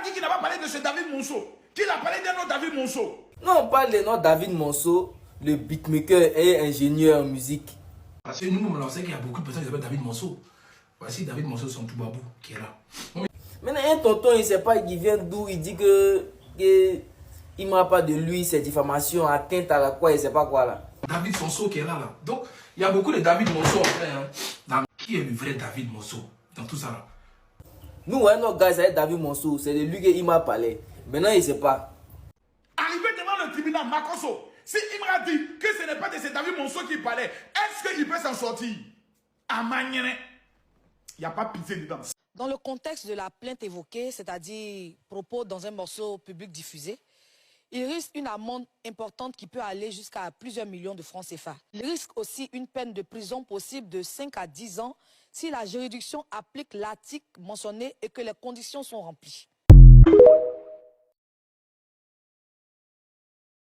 dit qu'il n'a pas parlé de ce David Monceau. Qu'il a parlé d'un autre David Monceau. Non, on parle de notre David Monceau, le beatmaker et ingénieur en musique. Parce que nous, on sait qu'il y a beaucoup de personnes qui s'appellent David Monceau. Voici David Monceau, son tout babou, qui est là. Maintenant, un tonton, il ne sait pas, il vient d'où, il dit que il ne m'a pas de lui, c'est diffamation, atteinte à la quoi, il ne sait pas quoi là. David Monceau qui est là. Donc, il y a beaucoup de David Monceau en fait. Hein. Qui est le vrai David Monceau dans tout ça là? Nous, ouais, notre gars, c'est David Monceau, c'est de lui qu'il m'a parlé. Maintenant, il ne sait pas. Arrivé devant le tribunal, Makosso, si il m'a dit que ce n'est pas de ce David Monceau qui parlait, est-ce qu'il peut s'en sortir? À Magnene, il n'y a pas pitié dedans. Dans le contexte de la plainte évoquée, c'est-à-dire propos dans un morceau public diffusé, il risque une amende importante qui peut aller jusqu'à plusieurs millions de francs CFA. Il risque aussi une peine de prison possible de 5 à 10 ans si la juridiction applique l'article mentionné et que les conditions sont remplies.